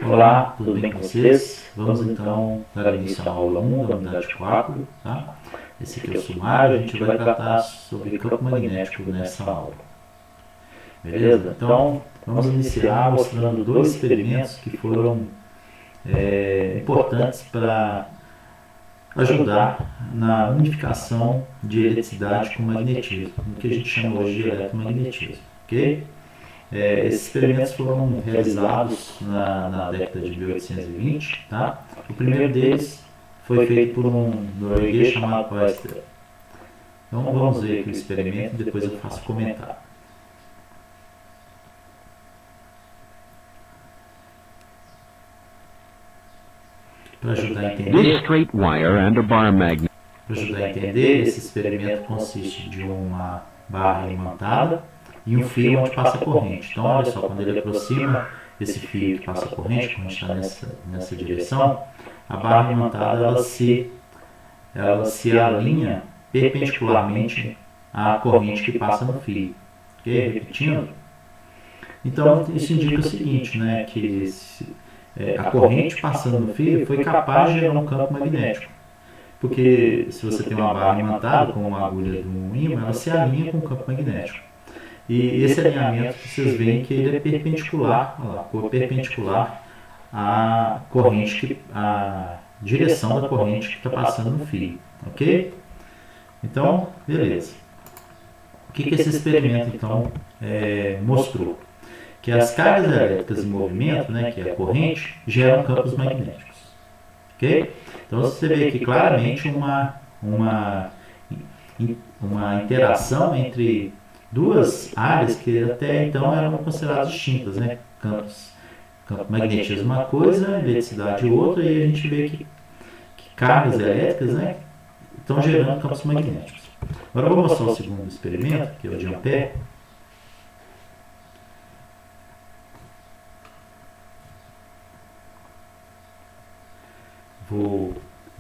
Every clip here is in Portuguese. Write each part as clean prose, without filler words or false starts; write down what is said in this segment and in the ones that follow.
Olá, tudo bem com vocês? Vamos então dar início à aula 1 da unidade 4, tá? Esse aqui é o sumário, a gente vai tratar sobre campo magnético nessa aula. Beleza? Então, vamos iniciar mostrando dois experimentos que foram importantes para ajudar na unificação de eletricidade com magnetismo, o que a gente chama hoje de eletromagnetismo, ok? Esses experimentos foram realizados na década de 1820, tá? O primeiro deles foi feito por um norueguês chamado Ørsted. Então vamos ver aqui o experimento e depois eu faço comentário. Para ajudar a entender, esse experimento consiste de uma barra imantada e um fio onde passa a corrente. Então, olha só, quando ele aproxima esse fio que passa a corrente está nessa direção, a barra imantada ela se alinha perpendicularmente à corrente que passa no fio. Ok? Repetindo. Então, isso indica o seguinte, né, que a corrente passando no fio foi capaz de gerar um campo magnético. Porque se você tem uma barra imantada com uma agulha de um ímã, ela se alinha com o campo magnético. E esse alinhamento, vocês veem que ele é perpendicular, perpendicular à corrente, à direção da corrente que está passando no fio, ok? Então, beleza. O que esse experimento, então, mostrou? Que as cargas elétricas em movimento, né, que é a corrente, geram campos magnéticos, ok? Então, você vê aqui claramente uma interação entre duas áreas que até então eram consideradas distintas, né? Campo magnetismo uma coisa, eletricidade outra, e a gente vê que cargas elétricas, né, estão gerando campos magnéticos. Agora eu vou mostrar o segundo experimento, que é o de Ampère. Vou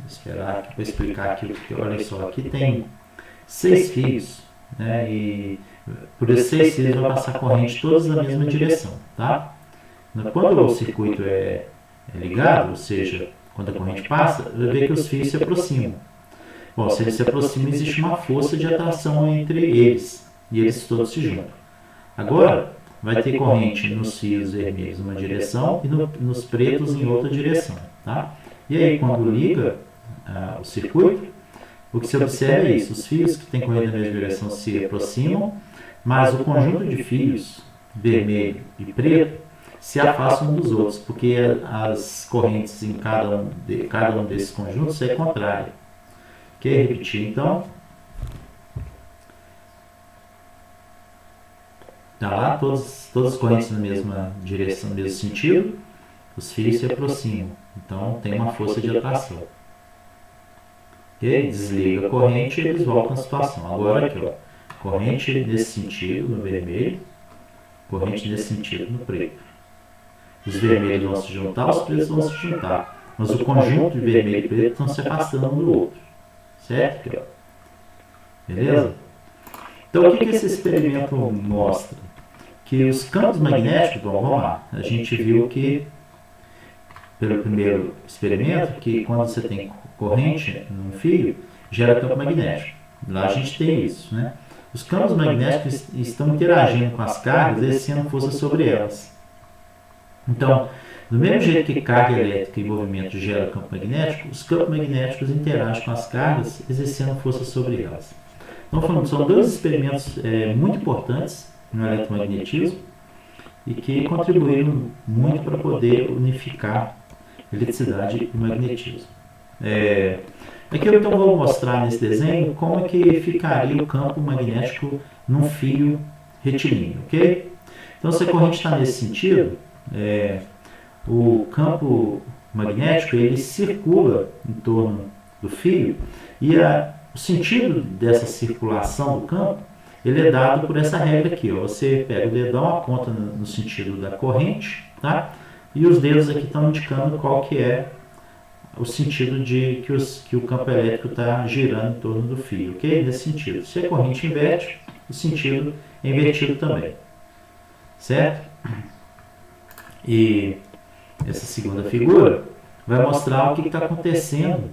esperar aqui para explicar aqui, porque olha só, aqui tem 6 fios, né, e por esses 6 fios vai passar corrente todas na mesma direção, tá? Quando o circuito é ligado, ou seja, quando a corrente passa, vai ver que os fios se aproximam. Bom, se eles se aproximam, existe uma força de atração entre eles, e eles todos se juntam. Agora, vai ter corrente nos fios vermelhos em uma direção e nos pretos em outra direção, tá? E aí, quando liga o circuito, o que se observa é isso: os fios que têm corrente na mesma direção se aproximam, mas o conjunto de fios vermelho e preto se afastam um dos outros, porque as correntes em cada um desses conjuntos é contrária. Quer repetir então? Tá lá, todas as correntes na mesma direção, no mesmo sentido, os fios se aproximam, então tem uma força de atração. Desliga a corrente e eles voltam à situação. Agora aqui, ó, corrente nesse sentido no vermelho, corrente nesse sentido no preto. Os vermelhos vão se juntar, os pretos vão se juntar, mas o conjunto de vermelho e preto estão se afastando um do outro, certo? Aqui, ó. Beleza? Então o que esse experimento mostra? Que os campos magnéticos, vamos lá, a gente viu que pelo primeiro experimento, que quando você tem corrente num fio, gera campo magnético. Lá a gente tem isso, né? Os campos magnéticos estão interagindo com as cargas, exercendo força sobre elas. Então, do mesmo jeito que carga elétrica e movimento gera campo magnético, os campos magnéticos interagem com as cargas, exercendo força sobre elas. Então, são dois experimentos muito importantes no eletromagnetismo e que contribuíram muito para poder unificar eletricidade e magnetismo. Aqui eu então vou mostrar nesse desenho como é que ficaria o campo magnético num fio retilíneo, ok? Então, se a corrente está nesse sentido, o campo magnético ele circula em torno do fio e o sentido dessa circulação do campo ele é dado por essa regra aqui, ó. Você pega o dedão, aponta no sentido da corrente, tá? E os dedos aqui estão indicando qual que é o sentido de que o campo elétrico está girando em torno do fio, ok? Nesse sentido. Se a corrente inverte, o sentido é invertido também, certo? E essa segunda figura vai mostrar o que está acontecendo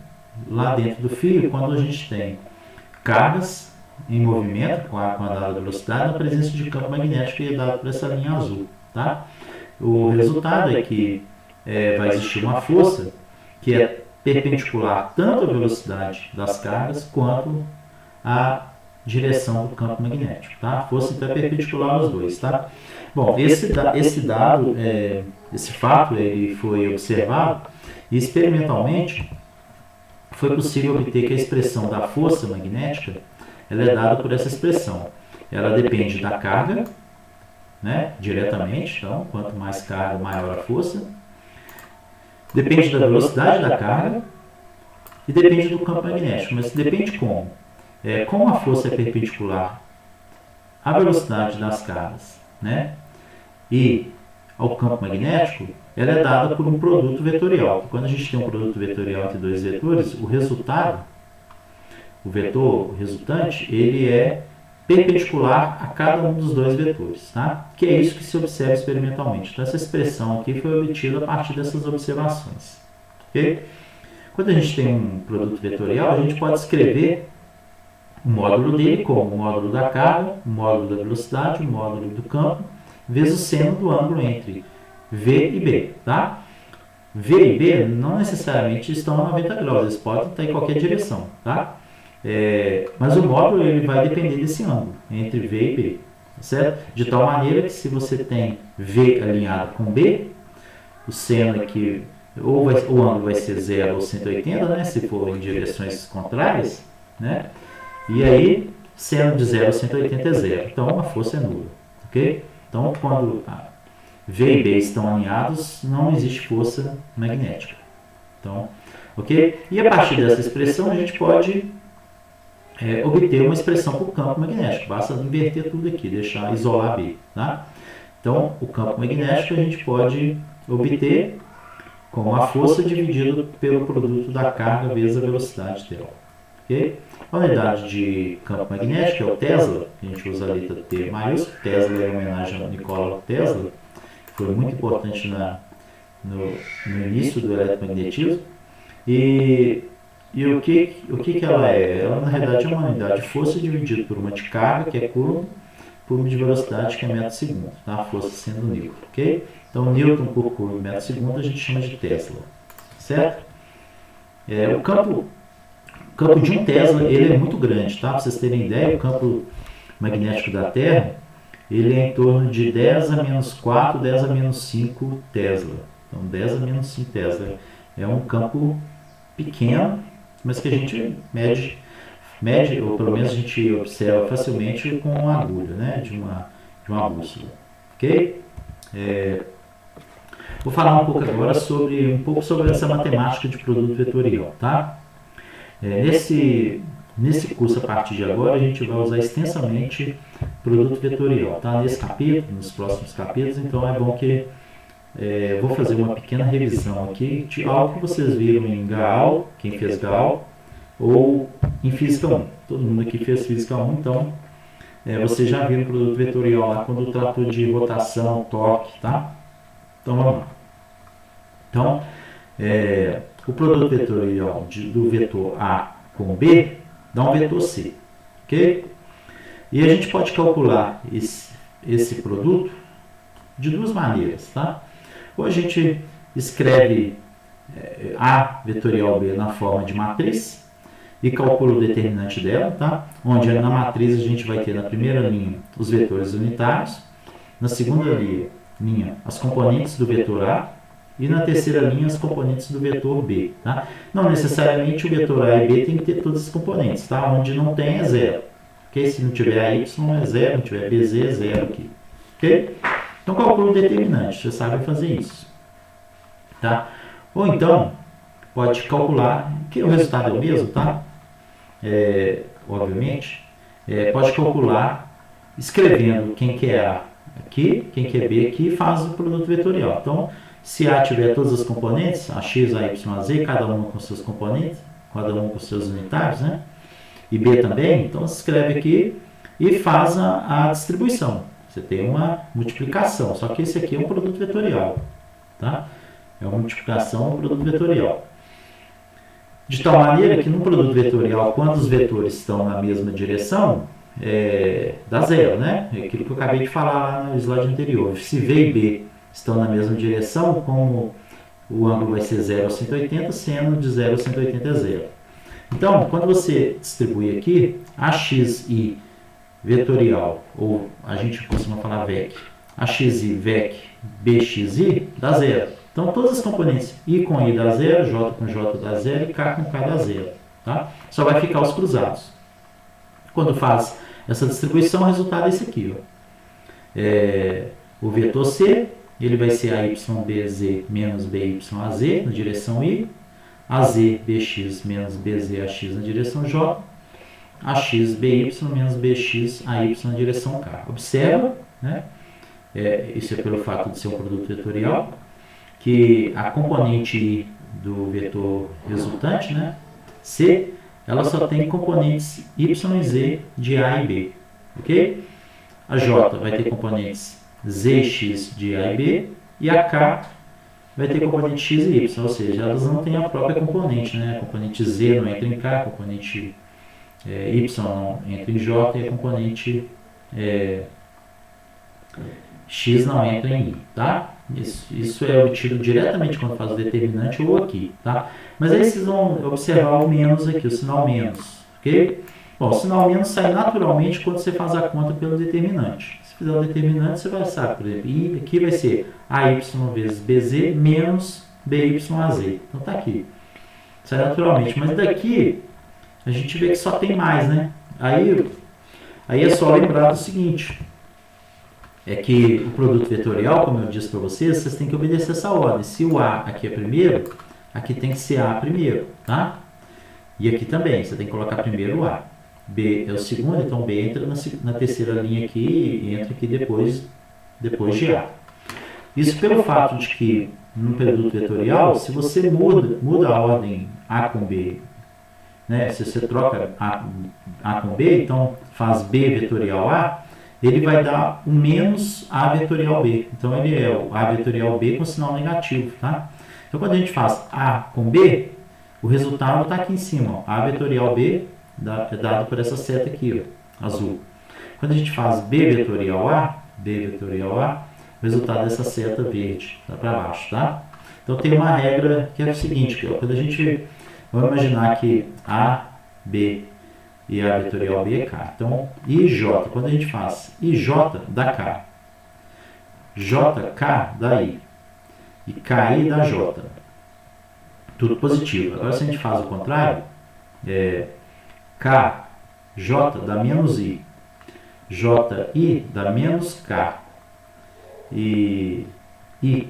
lá dentro do fio quando a gente tem cargas em movimento com a dada velocidade na presença de campo magnético, que é dado por essa linha azul. Tá? O resultado é que vai existir uma força que é perpendicular tanto à velocidade das cargas quanto à direção do campo magnético. Tá? A força então é perpendicular aos dois. Tá? Bom, esse dado, esse fato, ele foi observado e experimentalmente foi possível obter que a expressão da força magnética ela é dada por essa expressão. Ela depende da carga, né, diretamente, então quanto mais carga, maior a força. Depende da velocidade da carga e depende do campo magnético. Mas depende como? Como a força é perpendicular à velocidade das cargas, né, e ao campo magnético, ela é dada por um produto vetorial. Quando a gente tem um produto vetorial entre dois vetores, o resultado, o vetor resultante, ele é perpendicular a cada um dos dois vetores, tá? Que é isso que se observa experimentalmente. Então, essa expressão aqui foi obtida a partir dessas observações. Okay? Quando a gente tem um produto vetorial, a gente pode escrever o módulo dele como o módulo da carga, o módulo da velocidade, o módulo do campo, vezes o seno do ângulo entre V e B, tá? V e B não necessariamente estão a 90 graus, eles podem estar em qualquer direção, tá? Mas o módulo ele vai depender desse ângulo, entre V e B, certo? De tal maneira que se você tem V alinhado com B, o seno aqui, o ângulo vai ser 0 ou 180, né? Se for em direções contrárias, né? E aí, seno de 0 a 180 é 0, então a força é nula, ok? Então, quando V e B estão alinhados, não existe força magnética. Então, ok? E a partir dessa expressão, a gente pode obter uma expressão para o campo magnético. Basta inverter tudo aqui, isolar B. Tá? Então, o campo magnético a gente pode obter com a força dividida pelo produto da carga vezes a velocidade dela. Okay? A unidade de campo magnético é o Tesla, que a gente usa a letra T maiúsculo. Tesla é em homenagem a Nikola Tesla, que foi muito importante no início do eletromagnetismo. E o que ela é? Ela, na realidade, é uma unidade de força dividida por uma de carga, que é Coulomb, por uma de velocidade, que é metro segundo. Tá? A força sendo Newton. Okay? Então, Newton por Coulomb metro segundo a gente chama de Tesla. Certo? O campo de um Tesla ele é muito grande. Tá? Para vocês terem ideia, o campo magnético da Terra ele é em torno de 10 a menos 4, 10 a menos 5 Tesla. Então, 10 a menos 5 Tesla. É um campo pequeno, mas que a gente mede, ou pelo menos a gente observa facilmente com uma agulha, né, de uma bússola. Ok? Vou falar um pouco agora sobre essa matemática de produto vetorial. Tá? Nesse curso, a partir de agora, a gente vai usar extensamente produto vetorial. Tá? Nesse capítulo, nos próximos capítulos, então é bom que vou fazer uma pequena revisão aqui de algo que vocês viram em Gaal, quem fez Gaal, ou em Física 1. Todo mundo aqui fez Física 1, então vocês já viram o produto vetorial lá quando tratou de rotação, torque, tá? Então vamos lá. Então, o produto vetorial do vetor A com B dá um vetor C, ok? E a gente pode calcular esse produto de duas maneiras, tá? Ou a gente escreve A vetorial B na forma de matriz e calcula o determinante dela, tá? Onde na matriz a gente vai ter na primeira linha os vetores unitários, na segunda linha as componentes do vetor A e na terceira linha as componentes do vetor B. Tá? Não necessariamente o vetor A e B tem que ter todas as componentes, tá? Onde não tem é zero. Okay? Se não tiver AY é zero, não tiver BZ é zero aqui. Okay? Então calcula o determinante, você sabe fazer isso. Tá? Ou então, pode calcular, que o resultado é o mesmo, tá? Obviamente, pode calcular escrevendo quem que é A aqui, quem que é B aqui e faz o produto vetorial. Então, se A tiver todas as componentes, a X, a Y, a Z, cada uma com seus componentes, cada um com seus unitários, né? E B também, então você escreve aqui e faz a distribuição. Você tem uma multiplicação, só que esse aqui é um produto vetorial, tá? É uma multiplicação do produto vetorial. De tal maneira que no produto vetorial, quando os vetores estão na mesma direção, dá zero, né? É aquilo que eu acabei de falar lá no slide anterior. Se V e B estão na mesma direção, como o ângulo vai ser 0 a 180, seno de 0 a 180 é zero. Então, quando você distribui aqui, AXI vetorial, ou a gente costuma falar VEC, AXI, VEC, BXI, dá zero. Então, todas as componentes I com I dá zero, J com J dá zero e K com K dá zero. Tá? Só vai ficar os cruzados. Quando faz essa distribuição, o resultado é esse aqui. Ó. O vetor C, ele vai ser AYBZ menos BYAZ na direção I, AZBX menos BZAX na direção J, AXBY menos BXAY na direção K. Observa, né? Isso é pelo fato de ser um produto vetorial, que a componente I do vetor resultante, né, C, ela só tem componentes Y e Z de A e B. Ok? A J vai ter componentes Z e X de A e B, e a K vai ter componente X e Y, ou seja, elas não têm a própria componente, né? A componente Z não entra em K, a componente Y não entra em J e a componente X não entra em I, tá? Isso é obtido diretamente quando faz o determinante ou aqui, tá? Mas aí vocês vão observar o menos aqui, o sinal menos, ok? Bom, o sinal menos sai naturalmente quando você faz a conta pelo determinante. Se fizer o determinante, você vai saber, por exemplo, I aqui vai ser AY vezes BZ menos BYAZ. Então tá aqui. Sai naturalmente. Mas daqui, a gente vê que só tem mais, né? Aí é só lembrar do seguinte. É que o produto vetorial, como eu disse para vocês, vocês têm que obedecer essa ordem. Se o A aqui é primeiro, aqui tem que ser A primeiro, tá? E aqui também, você tem que colocar primeiro o A. B é o segundo, então B entra na terceira linha aqui e entra aqui depois de A. Isso pelo fato de que no produto vetorial, se você muda a ordem A com B, né? Se você troca A com B, então faz B vetorial A, ele vai dar o menos A vetorial B. Então ele é o A vetorial B com sinal negativo, tá? Então quando a gente faz A com B, o resultado está aqui em cima, ó. A vetorial B é dado por essa seta aqui, ó, azul. Quando a gente faz B vetorial A, o resultado dessa seta verde, tá para baixo, tá? Então tem uma regra que é o seguinte, ó, quando a gente, vamos imaginar que A, B e A vetorial B é K. Então, IJ, quando a gente faz IJ dá K, JK dá I e KI dá J. Tudo positivo. Agora, se a gente faz o contrário, KJ dá menos I, JI dá menos K e IK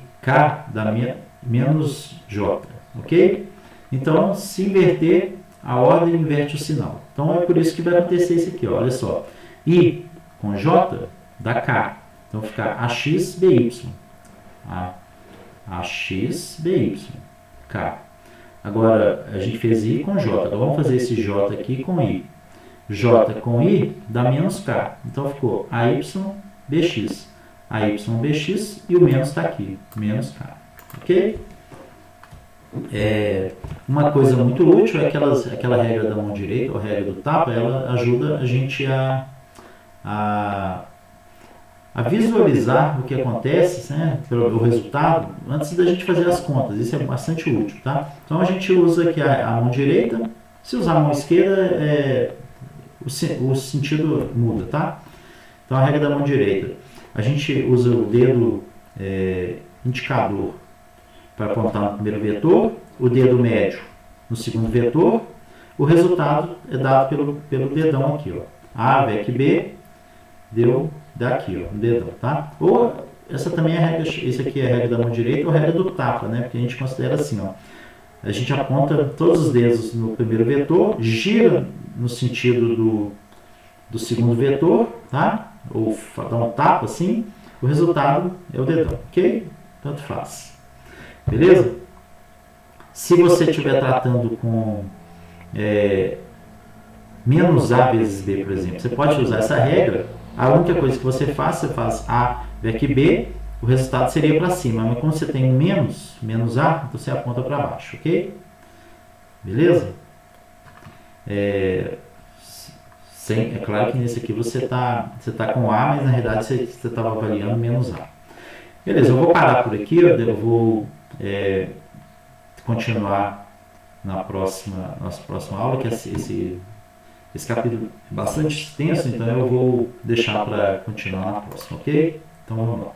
dá menos J. Ok? Então, se inverter, a ordem inverte o sinal. Então é por isso que vai acontecer isso aqui, ó. Olha só. I com J dá K. Então fica AXBY. AXBY. K. Agora a gente fez I com J. Agora vamos fazer esse J aqui com I. J com I dá menos K. Então ficou AYBX. AYBX e o menos está aqui. Menos K. Ok? Uma coisa muito útil é aquela regra da mão direita, ou regra do tapa, ela ajuda a gente a visualizar o que acontece, né, pelo resultado, antes da gente fazer as contas. Isso é bastante útil, tá? Então a gente usa aqui a mão direita. Se usar a mão esquerda, o sentido muda, tá? Então a regra da mão direita, a gente usa o dedo indicador para apontar no primeiro vetor, o dedo médio no segundo vetor, o resultado é dado pelo dedão aqui, ó. A, VEC, B, deu daqui, ó, o dedão, tá? Ou, essa também é a regra, esse aqui é a regra da mão direita ou a regra do tapa, né? Porque a gente considera assim, ó. A gente aponta todos os dedos no primeiro vetor, gira no sentido do segundo vetor, tá? Ou dá um tapa assim, o resultado é o dedão, ok? Tanto faz. Beleza? Se você estiver tratando com menos A vezes B, por exemplo, você pode usar essa regra. A única coisa que você faz A, VEC B, o resultado seria para cima, mas como você tem menos A, então você aponta para baixo, ok? Beleza? É claro que nesse aqui você tá com A, mas na realidade você estava avaliando menos A. Beleza, eu vou parar por aqui, eu vou continuar nossa próxima aula, que esse capítulo é bastante extenso, então eu vou deixar para continuar na próxima, ok? Então vamos lá.